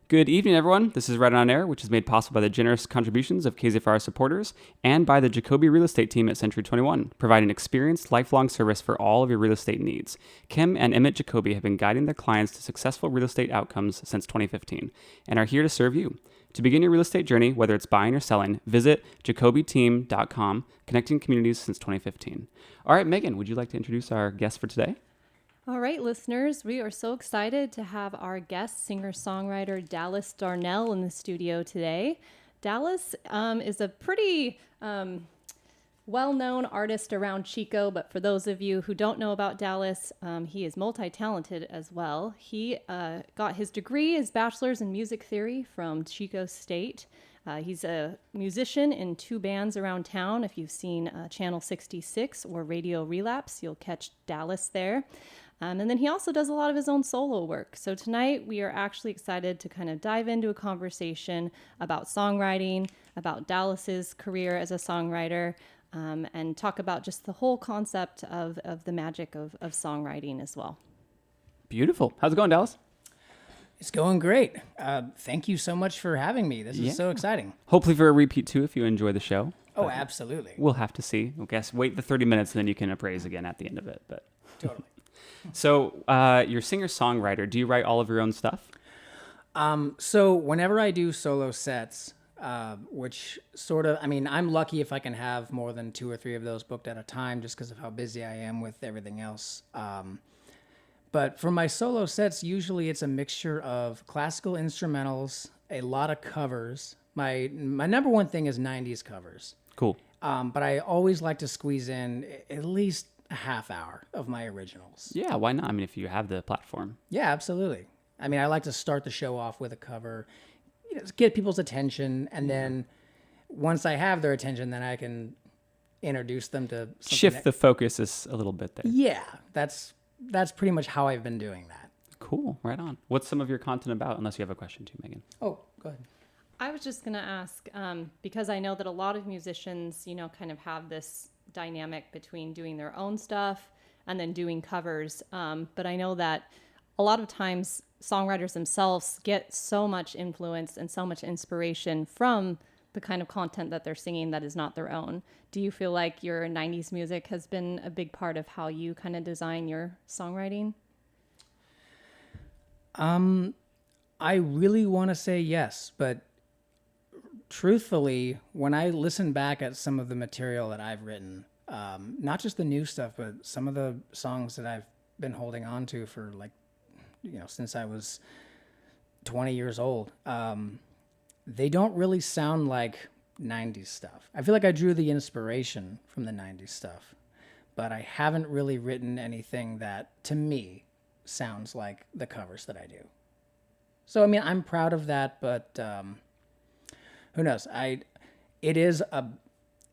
Good evening, everyone. This is Right On Air, which is made possible by the generous contributions of KZFR supporters and by the Jacoby Real Estate team at Century 21, providing experienced, lifelong service for all of your real estate needs. Kim and Emmett Jacoby have been guiding their clients to successful real estate outcomes since 2015 and are here to serve you. To begin your real estate journey, whether it's buying or selling, visit jacobyteam.com, connecting communities since 2015. All right, Megan, would you like to introduce our guest for today? All right, listeners, we are so excited to have our guest singer-songwriter Dallas Darnell in the studio today. Dallas is a pretty well-known artist around Chico, but for those of you who don't know about Dallas, he is multi-talented as well. He got his degree, his bachelor's in music theory from Chico State. He's a musician in 2 bands around town. If you've seen Channel 66 or Radio Relapse, you'll catch Dallas there. And then he also does a lot of his own solo work. So tonight we are actually excited to kind of dive into a conversation about songwriting, about Dallas's career as a songwriter, and talk about just the whole concept of the magic of songwriting as well. Beautiful. How's it going, Dallas? It's going great. Thank you so much for having me. This is so exciting. Hopefully for a repeat, too, if you enjoy the show. Oh, absolutely. We'll have to see. I guess wait the 30 minutes and then you can appraise again at the end of it. But Totally. So you're a singer-songwriter. Do you write all of your own stuff? So whenever I do solo sets, which sort of, I'm lucky if I can have more than 2 or 3 of those booked at a time just because of how busy I am with everything else. But for my solo sets, usually it's a mixture of classical instrumentals, a lot of covers. My number one thing is 90s covers. Cool. But I always like to squeeze in at least a half hour of my originals. Yeah, why not? I mean, if you have the platform. Yeah, absolutely. I like to start the show off with a cover, get people's attention, and then once I have their attention, then I can introduce them to something Shift the focus is a little bit there. Yeah, that's pretty much how I've been doing that. Cool, right on. What's some of your content about, unless you have a question too, Megan? Oh, go ahead. I was just going to ask, because I know that a lot of musicians, kind of have this dynamic between doing their own stuff and then doing covers. But I know that a lot of times songwriters themselves get so much influence and so much inspiration from the kind of content that they're singing that is not their own. Do you feel like your 90s music has been a big part of how you kind of design your songwriting? I really want to say yes, but truthfully, when I listen back at some of the material that I've written, not just the new stuff, but some of the songs that I've been holding on to for since I was 20 years old, they don't really sound like 90s stuff. I feel like I drew the inspiration from the 90s stuff, but I haven't really written anything that, to me, sounds like the covers that I do. So, I'm proud of that, but who knows? It is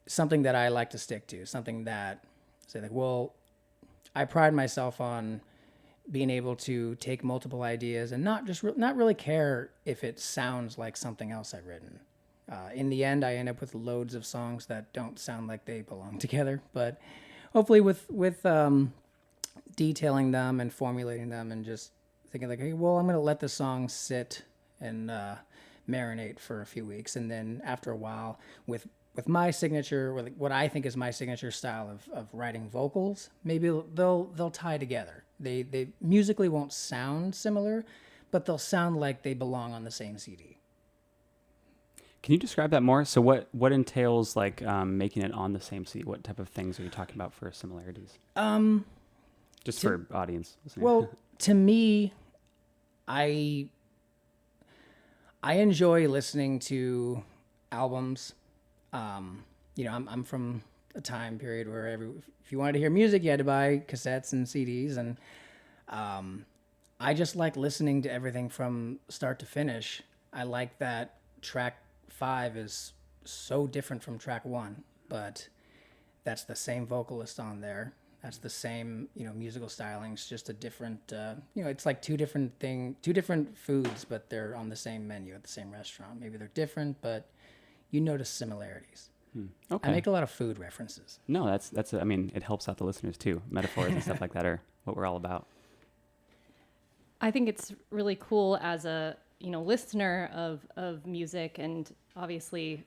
something that I like to stick to, something that, I pride myself on being able to take multiple ideas and not really care if it sounds like something else I've written. In the end, I end up with loads of songs that don't sound like they belong together, but hopefully with detailing them and formulating them and just thinking I'm going to let the song sit and marinate for a few weeks, and then after a while with my signature, with what I think is my signature style of writing vocals, maybe they'll tie together. They musically won't sound similar, but they'll sound like they belong on the same CD. Can you describe that more? So what entails making it on the same CD? What type of things are you talking about for similarities? Just for audience listening. Well, to me, I enjoy listening to albums. I'm from a time period where if you wanted to hear music, you had to buy cassettes and CDs, and I just like listening to everything from start to finish. I like that track 5 is so different from track 1, but that's the same vocalist on there. That's the same, musical stylings, just a different, it's like two different foods, but they're on the same menu at the same restaurant. Maybe they're different, but you notice similarities. Okay. I make a lot of food references. No, that's it helps out the listeners too. Metaphors and stuff like that are what we're all about. I think it's really cool as a listener of music, and obviously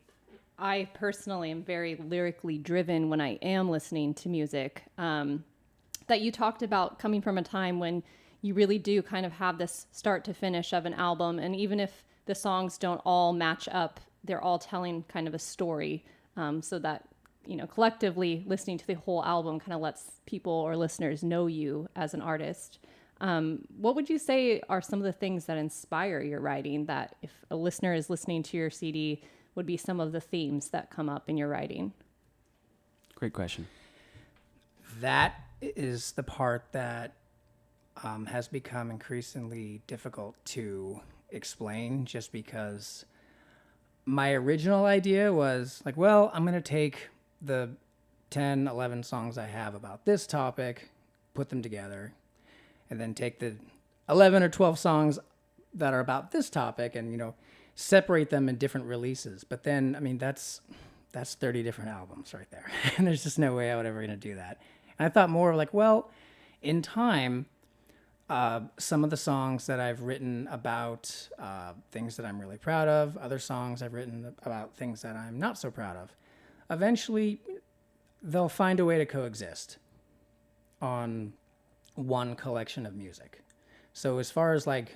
I personally am very lyrically driven when I am listening to music, that you talked about coming from a time when you really do kind of have this start to finish of an album. And even if the songs don't all match up, they're all telling kind of a story, so that, collectively listening to the whole album kind of lets people or listeners know you as an artist. What would you say are some of the things that inspire your writing, that if a listener is listening to your CD, would be some of the themes that come up in your writing? Great question. That is the part that has become increasingly difficult to explain, just because my original idea was like, well, I'm going to take the 10, 11 songs I have about this topic, put them together, and then take the 11 or 12 songs that are about this topic and, separate them in different releases. But then, I mean, that's 30 different albums right there. And there's just no way I would ever going to do that. And I thought more like, well, in time, some of the songs that I've written about things that I'm really proud of, other songs I've written about things that I'm not so proud of, eventually they'll find a way to coexist on one collection of music. So as far as like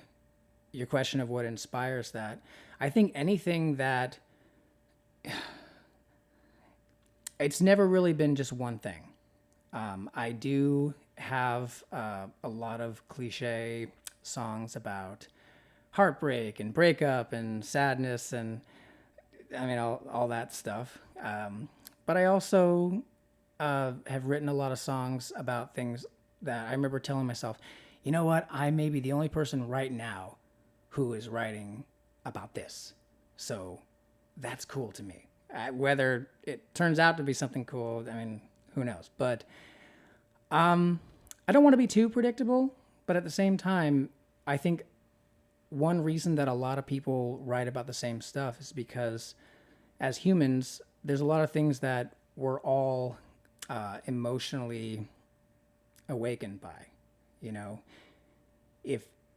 your question of what inspires that, I think anything that it's never really been just one thing. I do have a lot of cliche songs about heartbreak and breakup and sadness and I mean all that stuff. But I also have written a lot of songs about things that I remember telling myself, you know what, I may be the only person right now who is writing about this. So that's cool to me. Whether it turns out to be something cool, I mean, who knows? But I don't want to be too predictable, but at the same time, I think one reason that a lot of people write about the same stuff is because as humans, there's a lot of things that we're all emotionally awakened by.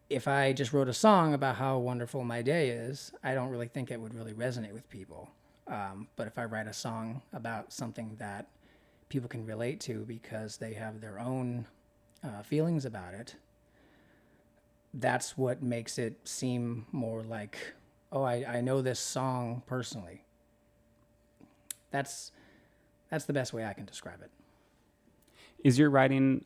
If I just wrote a song about how wonderful my day is, I don't really think it would really resonate with people. But if I write a song about something that people can relate to because they have their own feelings about it, that's what makes it seem more like, oh, I know this song personally. That's the best way I can describe it. Is your writing,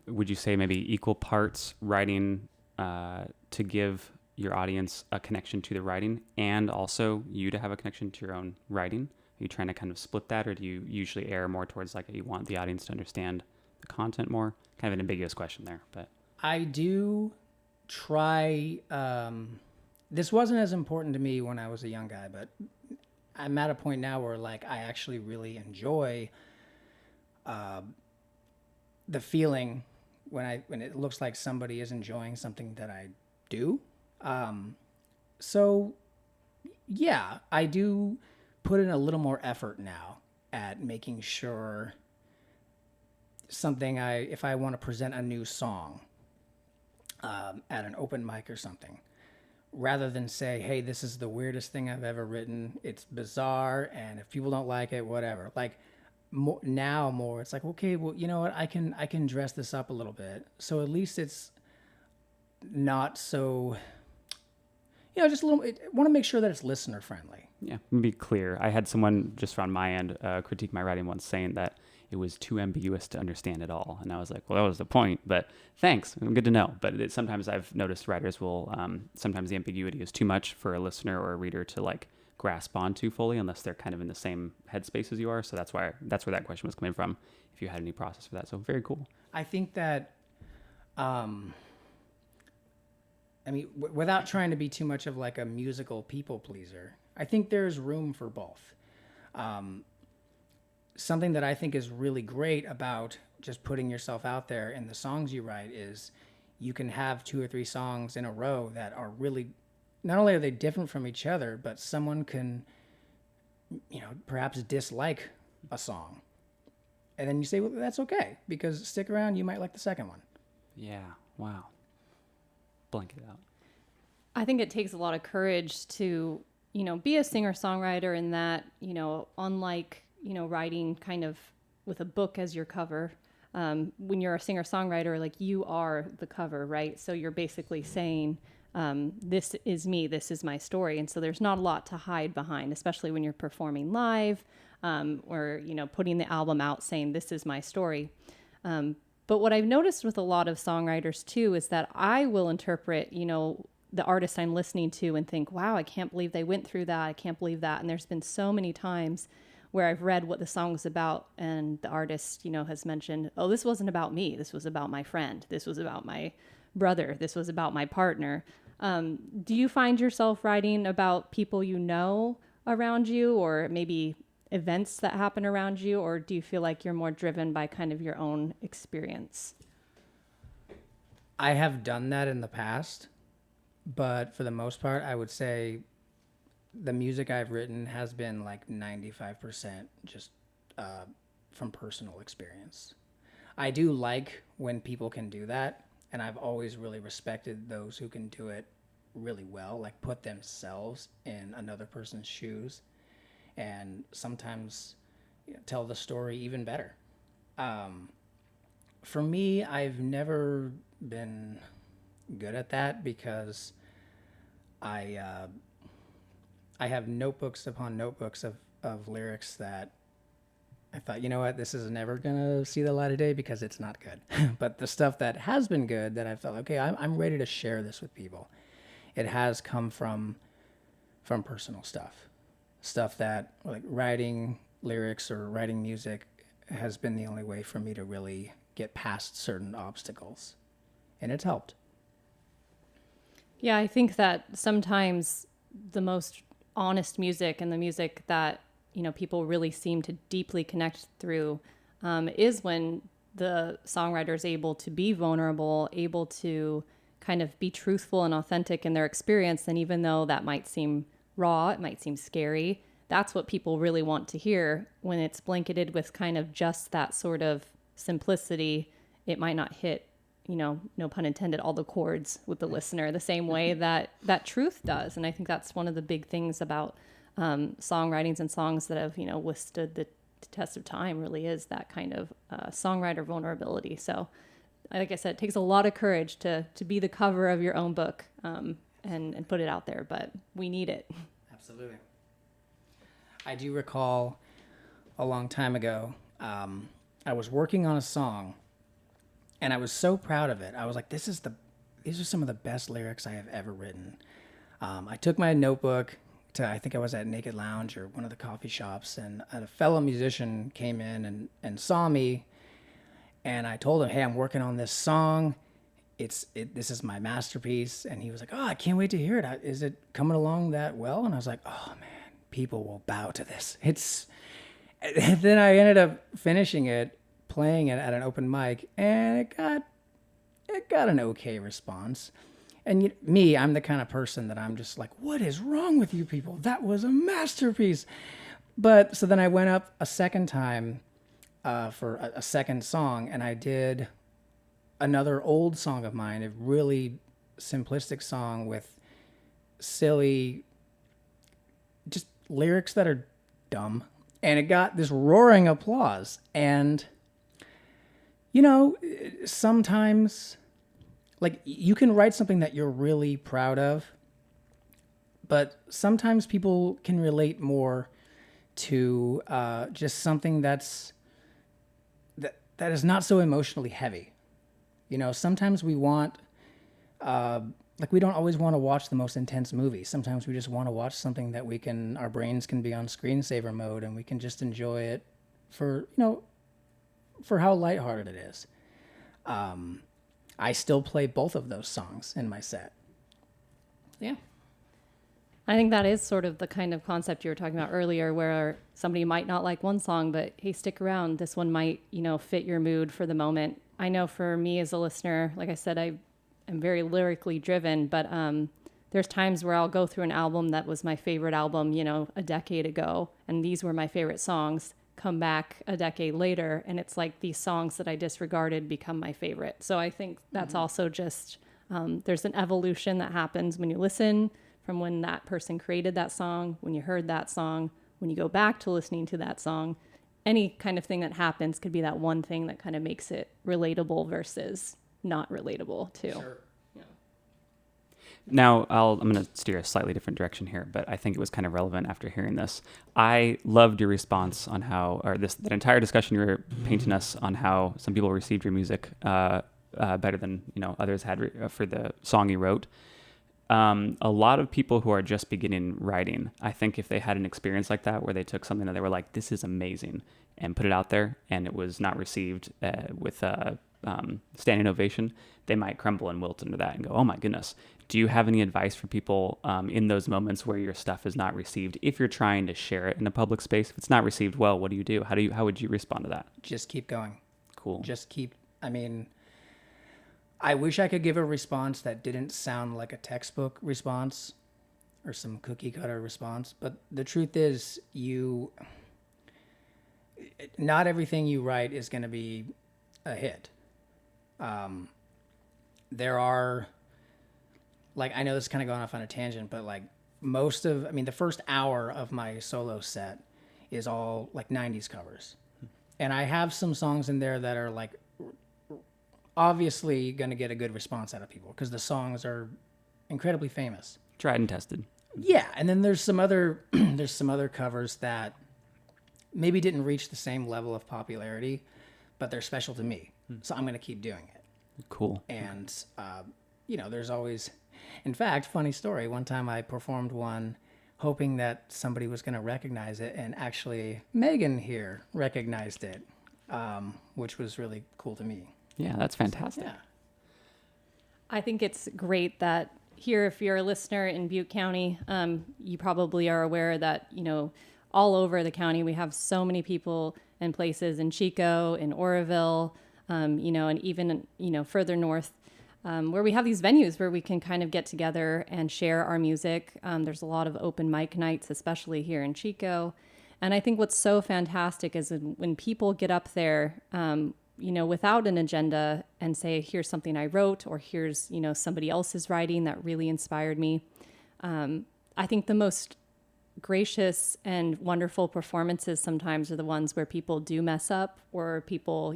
would you say maybe equal parts writing to give your audience a connection to the writing and also you to have a connection to your own writing? Are you trying to kind of split that, or do you usually err more towards like you want the audience to understand the content more? Kind of an ambiguous question there, but I do try. This wasn't as important to me when I was a young guy, but I'm at a point now where like I actually really enjoy the feeling when it looks like somebody is enjoying something that I do. So yeah, I do put in a little more effort now at making sure if I want to present a new song at an open mic or something, rather than say, hey, this is the weirdest thing I've ever written, it's bizarre, and if people don't like it, whatever. Like more, it's like, okay, well, you know what, I can dress this up a little bit, so at least it's not so, just a little. I want to make sure that it's listener friendly. Yeah, to be clear, I had someone just on my end critique my writing once, saying that it was too ambiguous to understand at all. And I was like, well, that was the point, but thanks. Good to know. But sometimes I've noticed writers will, sometimes the ambiguity is too much for a listener or a reader to like grasp onto fully unless they're kind of in the same headspace as you are. So that's where that question was coming from, if you had any process for that. So very cool. I think that, without trying to be too much of like a musical people pleaser, I think there's room for both. Something that I think is really great about just putting yourself out there in the songs you write is you can have 2 or 3 songs in a row that are really, not only are they different from each other, but someone can, perhaps dislike a song. And then you say, well, that's okay, because stick around, you might like the second one. Yeah. Wow. Blank it out. I think it takes a lot of courage to, be a singer-songwriter in that, unlike, writing kind of with a book as your cover, when you're a singer-songwriter, like you are the cover, right? So you're basically saying, this is me, this is my story. And so there's not a lot to hide behind, especially when you're performing live, or, putting the album out saying, this is my story. But what I've noticed with a lot of songwriters too, is that I will interpret, the artist I'm listening to and think, wow, I can't believe they went through that. I can't believe that. And there's been so many times where I've read what the song's about and the artist, has mentioned, oh, this wasn't about me. This was about my friend. This was about my brother. This was about my partner. Do you find yourself writing about people around you, or maybe events that happen around you? Or do you feel like you're more driven by kind of your own experience? I have done that in the past. But for the most part, I would say the music I've written has been like 95% just from personal experience. I do like when people can do that, and I've always really respected those who can do it really well, like put themselves in another person's shoes, and sometimes tell the story even better. For me, I've never been good at that because I have notebooks upon notebooks of lyrics that I thought, you know what, this is never gonna see the light of day because it's not good. But the stuff that has been good, that I felt, okay, I'm ready to share this with people. It has come from personal stuff that, like, writing lyrics or writing music has been the only way for me to really get past certain obstacles, and it's helped. Yeah, I think that sometimes the most honest music and the music that, people really seem to deeply connect through is when the songwriter is able to be vulnerable, able to kind of be truthful and authentic in their experience. And even though that might seem raw, it might seem scary, that's what people really want to hear. When it's blanketed with kind of just that sort of simplicity, it might not hit, no pun intended, all the chords with the listener the same way that truth does. And I think that's one of the big things about songwritings and songs that have, withstood the test of time, really is that kind of songwriter vulnerability. So like I said, it takes a lot of courage to be the cover of your own book, and put it out there, but we need it. Absolutely. I do recall a long time ago, I was working on a song, and I was so proud of it. I was like, these are some of the best lyrics I have ever written. I took my notebook to, I think I was at Naked Lounge or one of the coffee shops, and a fellow musician came in and saw me, and I told him, hey, I'm working on this song. This is my masterpiece. And he was like, oh, I can't wait to hear it. Is it coming along that well? And I was like, oh man, people will bow to this. And then I ended up finishing it, playing it at an open mic, and it got an okay response. And I'm the kind of person that I'm just like, what is wrong with you people? That was a masterpiece. But so then I went up a second time for a second song, and I did another old song of mine, a really simplistic song with silly, just lyrics that are dumb. And it got this roaring applause. And, sometimes, like, you can write something that you're really proud of, but sometimes people can relate more to just something that is not so emotionally heavy. Sometimes we want, we don't always want to watch the most intense movie. Sometimes we just want to watch something that our brains can be on screensaver mode, and we can just enjoy it for how lighthearted it is. I still play both of those songs in my set. Yeah. I think that is sort of the kind of concept you were talking about earlier, where somebody might not like one song, but hey, stick around. This one might, fit your mood for the moment. I know for me as a listener, like I said, I am very lyrically driven, but there's times where I'll go through an album that was my favorite album, a decade ago, and these were my favorite songs, come back a decade later, and it's like these songs that I disregarded become my favorite. So I think that's also just There's an evolution that happens when you listen, from when that person created that song, when you heard that song, when you go back to listening to that song. Any kind of thing that happens could be that one thing that kind of makes it relatable versus not relatable too. Sure. Now, I'm going to steer a slightly different direction here, but I think it was kind of relevant after hearing this. I loved your response on how, or that entire discussion you were painting us on how some people received your music better than others had for the song you wrote. A lot of people who are just beginning writing, I think if they had an experience like that where they took something that they were like, this is amazing, and put it out there, and it was not received with standing ovation, they might crumble and wilt under that and go, oh my goodness. Do you have any advice for people in those moments where your stuff is not received? If you're trying to share it in a public space, if it's not received well, what do you do? How would you respond to that? Just keep going. Cool. I wish I could give a response that didn't sound like a textbook response or some cookie cutter response, but the truth is not everything you write is going to be a hit. There are, I know this is kind of going off on a tangent, but the first hour of my solo set is all 90s covers. And I have some songs in there that are obviously going to get a good response out of people because the songs are incredibly famous. Tried and tested. Yeah, and then there's some other covers that maybe didn't reach the same level of popularity, but they're special to me. So I'm going to keep doing it. Cool. And there's always, in fact, funny story. One time I performed one hoping that somebody was going to recognize it, and actually Megan here recognized it, which was really cool to me. Yeah, that's fantastic. So, yeah. I think it's great that here, if you're a listener in Butte County, you probably are aware that, all over the county, we have so many people and places in Chico, in Oroville, and even, further north, where we have these venues where we can kind of get together and share our music. There's a lot of open mic nights, especially here in Chico. And I think what's so fantastic is when people get up there, without an agenda and say, here's something I wrote, or here's, somebody else's writing that really inspired me. I think the most gracious and wonderful performances sometimes are the ones where people do mess up, or people,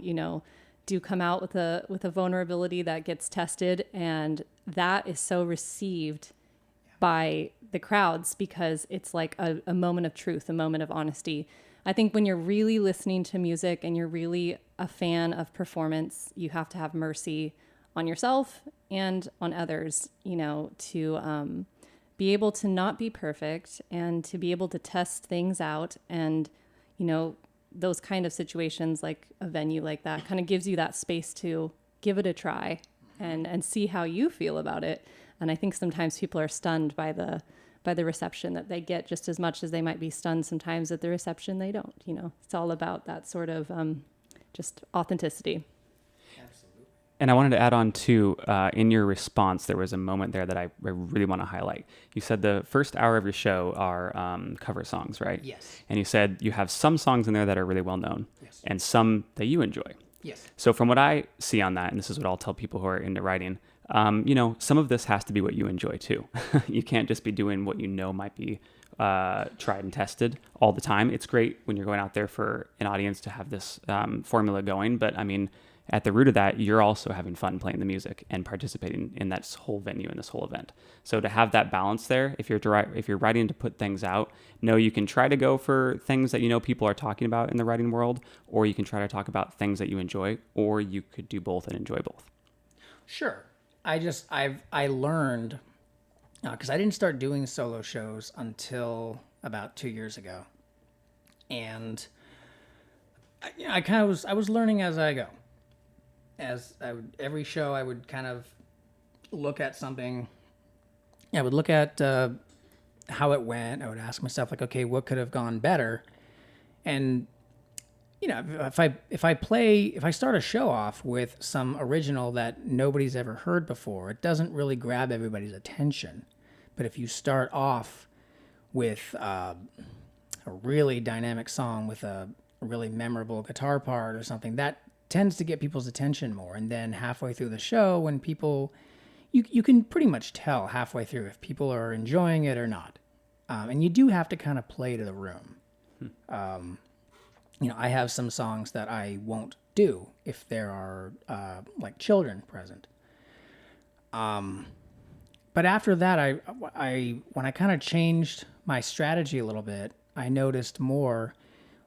do come out with a vulnerability that gets tested, and that is so received by the crowds because it's like a moment of truth, a moment of honesty. I think when you're really listening to music and you're really a fan of performance, you have to have mercy on yourself and on others, to be able to not be perfect and to be able to test things out. And, those kind of situations, like a venue like that, kind of gives you that space to give it a try and see how you feel about it. And I think sometimes people are stunned by the reception that they get just as much as they might be stunned sometimes at the reception they don't. It's all about that sort of just authenticity. Absolutely. And I wanted to add on too, in your response, there was a moment there that I really want to highlight. You said the first hour of your show are cover songs, right? Yes. And you said you have some songs in there that are really well known, Yes. and some that you enjoy. Yes. So from what I see on that, and this is what I'll tell people who are into writing, some of this has to be what you enjoy too. You can't just be doing what might be tried and tested all the time. It's great when you're going out there for an audience to have this formula going, but at the root of that, you're also having fun playing the music and participating in that whole venue and this whole event. So to have that balance there, if you're writing to put things out, you can try to go for things that people are talking about in the writing world, or you can try to talk about things that you enjoy, or you could do both and enjoy both. Sure. I learned, because I didn't start doing solo shows until about 2 years ago. And I was learning as I go. Every show I would kind of look at something. I would look at how it went. I would ask myself, okay, what could have gone better? And if I start a show off with some original that nobody's ever heard before, it doesn't really grab everybody's attention. But if you start off with a really dynamic song with a really memorable guitar part or something, that tends to get people's attention more. And then halfway through the show, when people, you can pretty much tell halfway through if people are enjoying it or not. And you do have to kind of play to the room. I have some songs that I won't do if there are like children present. But after that, I when I kind of changed my strategy a little bit, I noticed more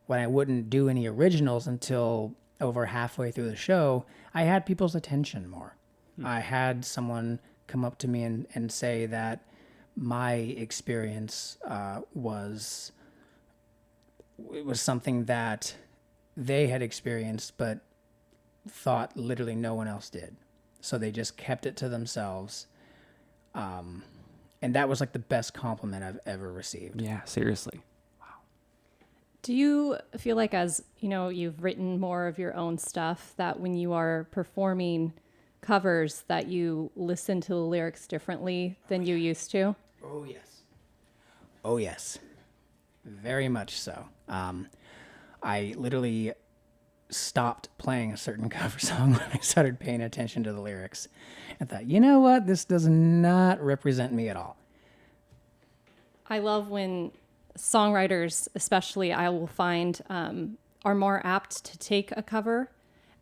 when I wouldn't do any originals until over halfway through the show, I had people's attention more. I had someone come up to me and say that my experience was something that they had experienced but thought literally no one else did. So they just kept it to themselves. And that was like the best compliment I've ever received. Yeah, seriously. Do you feel like, as you've written more of your own stuff, that when you are performing covers that you listen to the lyrics differently than you used to? Oh, yes. Oh, yes. Very much so. I literally stopped playing a certain cover song when I started paying attention to the lyrics and thought, you know what? This does not represent me at all. I love when songwriters, especially, I will find, are more apt to take a cover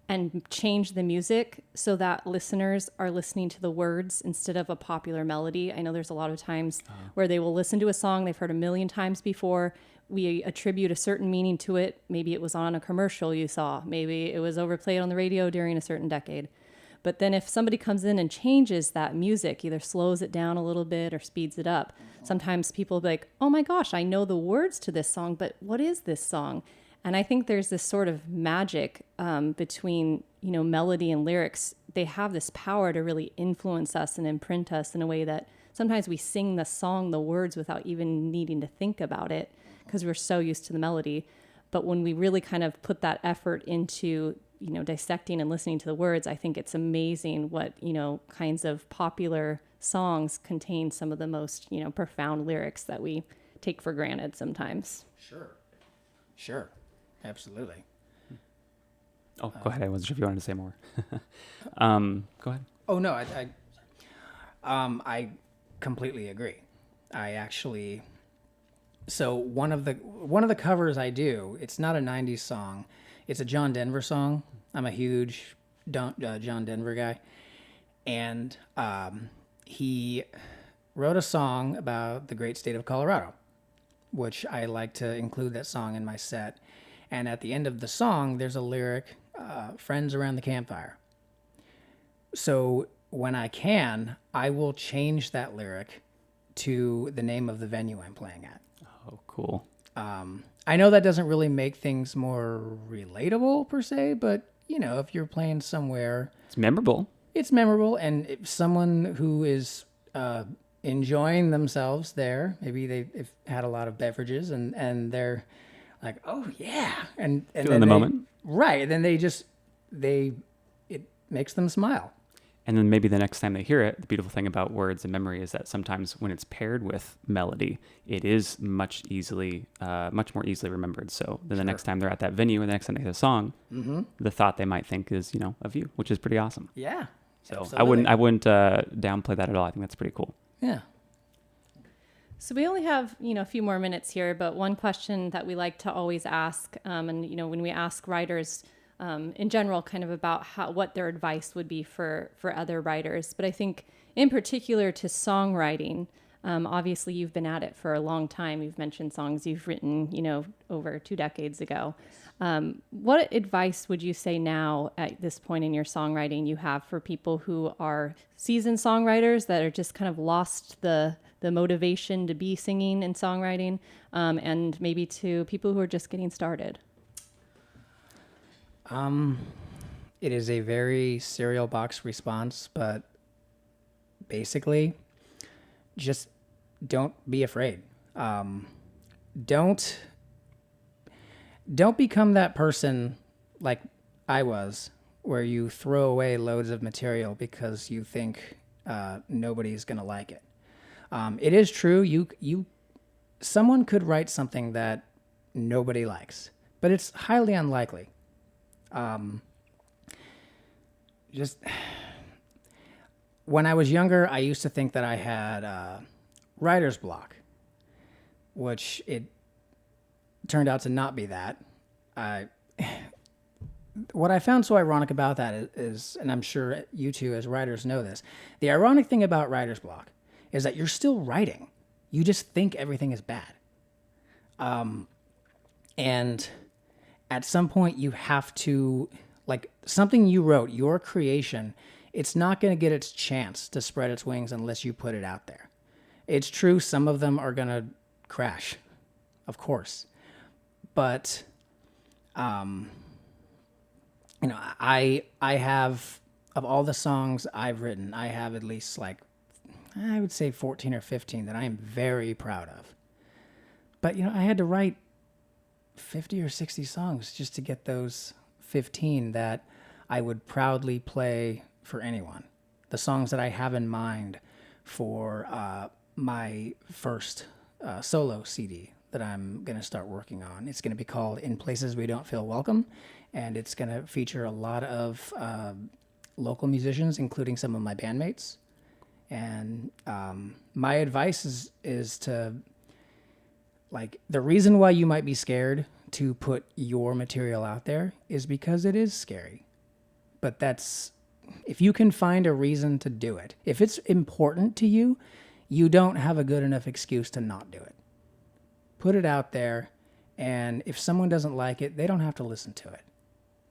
and change the music so that listeners are listening to the words instead of a popular melody. I know there's a lot of times where they will listen to a song they've heard a million times before. We attribute a certain meaning to it. Maybe it was on a commercial you saw. Maybe it was overplayed on the radio during a certain decade. But then if somebody comes in and changes that music, either slows it down a little bit or speeds it up, sometimes people will be like, oh my gosh, I know the words to this song, but what is this song? And I think there's this sort of magic between, melody and lyrics. They have this power to really influence us and imprint us in a way that sometimes we sing the song, the words, without even needing to think about it because we're so used to the melody. But when we really kind of put that effort into, dissecting and listening to the words, I think it's amazing what, kinds of popular songs contain some of the most, profound lyrics that we take for granted sometimes. Sure. Absolutely. Oh, go ahead. I wasn't sure if you wanted to say more. Go ahead. Oh no, I completely agree. I actually, so one of the covers I do, it's not a '90s song, it's a John Denver song. I'm a huge John Denver guy, and he wrote a song about the great state of Colorado, which I like to include that song in my set. And at the end of the song, there's a lyric, friends around the campfire. So when I can, I will change that lyric to the name of the venue I'm playing at. Oh, cool. I know that doesn't really make things more relatable per se, but if you're playing somewhere, It's memorable. It's memorable, and if someone who is enjoying themselves there, maybe they've had a lot of beverages and they're like, oh yeah, and Feel in the moment. Right, and then it makes them smile. And then maybe the next time they hear it, the beautiful thing about words and memory is that sometimes when it's paired with melody, it is much more easily remembered. So then the next time they're at that venue or the next time they hear the song, the thought they might think is, of you, which is pretty awesome. Yeah. So absolutely. I wouldn't downplay that at all. I think that's pretty cool. Yeah. So we only have, a few more minutes here, but one question that we like to always ask, and, when we ask writers in general, kind of about what their advice would be for other writers. But I think in particular to songwriting, obviously you've been at it for a long time. You've mentioned songs you've written, over 2 decades ago. What advice would you say now at this point in your songwriting you have for people who are seasoned songwriters that are just kind of lost the motivation to be singing and songwriting, and maybe to people who are just getting started? It is a very cereal box response, but basically, just don't be afraid. Don't become that person like I was, where you throw away loads of material because you think nobody's gonna like it. It is true. Someone could write something that nobody likes, but it's highly unlikely. when I was younger, I used to think that I had writer's block, which it turned out to not be that. What I found so ironic about that is, and I'm sure you two as writers know this, the ironic thing about writer's block is that you're still writing. You just think everything is bad. And at some point you have to, like, something you wrote, your creation, it's not going to get its chance to spread its wings unless you put it out there. It's true, some of them are going to crash, of course. But, you know, I have, of all the songs I've written, I have at least, like, I would say 14 or 15 that I am very proud of. But, you know, I had to write 50 or 60 songs just to get those 15 that I would proudly play for anyone. The songs that I have in mind for my first solo CD that I'm going to start working on. It's going to be called In Places We Don't Feel Welcome, and it's going to feature a lot of local musicians, including some of my bandmates. And my advice is to, like, the reason why you might be scared to put your material out there is because it is scary. But that's, if you can find a reason to do it, if it's important to you, you don't have a good enough excuse to not do it. Put it out there, and if someone doesn't like it, they don't have to listen to it.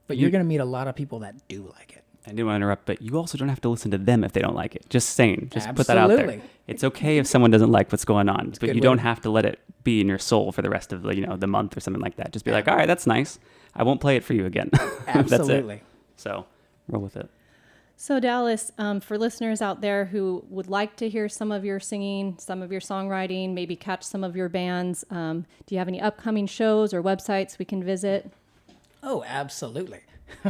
But you're going to meet a lot of people that do like it. I didn't want to interrupt, but you also don't have to listen to them if they don't like it. Just saying. Just put that out there. It's okay if someone doesn't like what's going on, but you don't have to let it be in your soul for the rest of the month or something like that. Just be like, all right, that's nice. I won't play it for you again. Absolutely. That's it. So roll with it. So Dallas, for listeners out there who would like to hear some of your singing, some of your songwriting, maybe catch some of your bands, do you have any upcoming shows or websites we can visit? Oh, absolutely.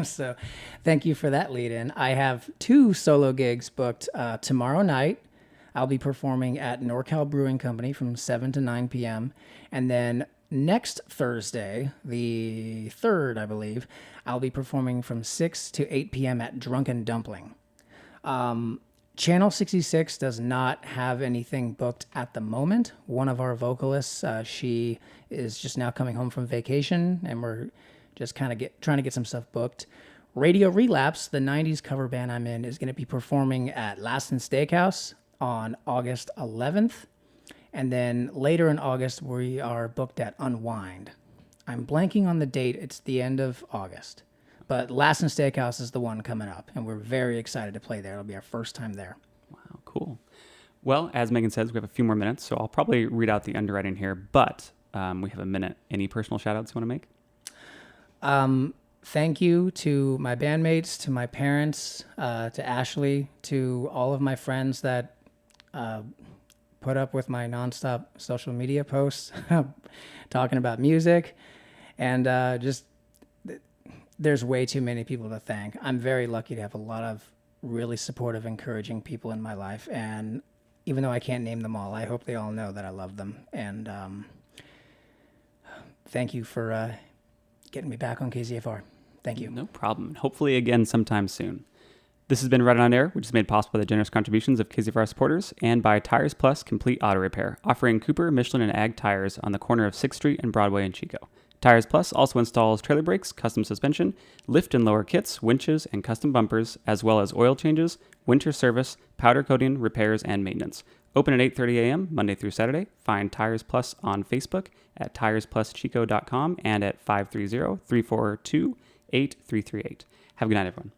So thank you for that lead in. I have 2 solo gigs booked tomorrow night. I'll be performing at NorCal Brewing Company from 7 to 9 p.m. And then next Thursday, the 3rd, I believe, I'll be performing from 6 to 8 p.m. at Drunken Dumpling. Channel 66 does not have anything booked at the moment. One of our vocalists, she is just now coming home from vacation, and we're just kind of trying to get some stuff booked. Radio Relapse, the 90s cover band I'm in, is going to be performing at Lastin Steakhouse on August 11th. And then later in August, we are booked at Unwind. I'm blanking on the date. It's the end of August. But Lastin Steakhouse is the one coming up, and we're very excited to play there. It'll be our first time there. Wow, cool. Well, as Megan says, we have a few more minutes, so I'll probably read out the underwriting here, but we have a minute. Any personal shout-outs you want to make? Thank you to my bandmates, to my parents, to Ashley, to all of my friends that put up with my nonstop social media posts talking about music. And just there's way too many people to thank. I'm very lucky to have a lot of really supportive, encouraging people in my life. And even though I can't name them all, I hope they all know that I love them. And thank you for getting me back on KZFR. Thank you. No problem. Hopefully again sometime soon. This has been Right On Air, which is made possible by the generous contributions of KZFR supporters and by Tires Plus Complete Auto Repair, offering Cooper, Michelin, and Ag tires on the corner of 6th Street and Broadway in Chico. Tires Plus also installs trailer brakes, custom suspension, lift and lower kits, winches, and custom bumpers, as well as oil changes, winter service, powder coating, repairs, and maintenance. Open at 8:30 a.m. Monday through Saturday. Find Tires Plus on Facebook at TiresPlusChico.com and at 530-342-8338. Have a good night, everyone.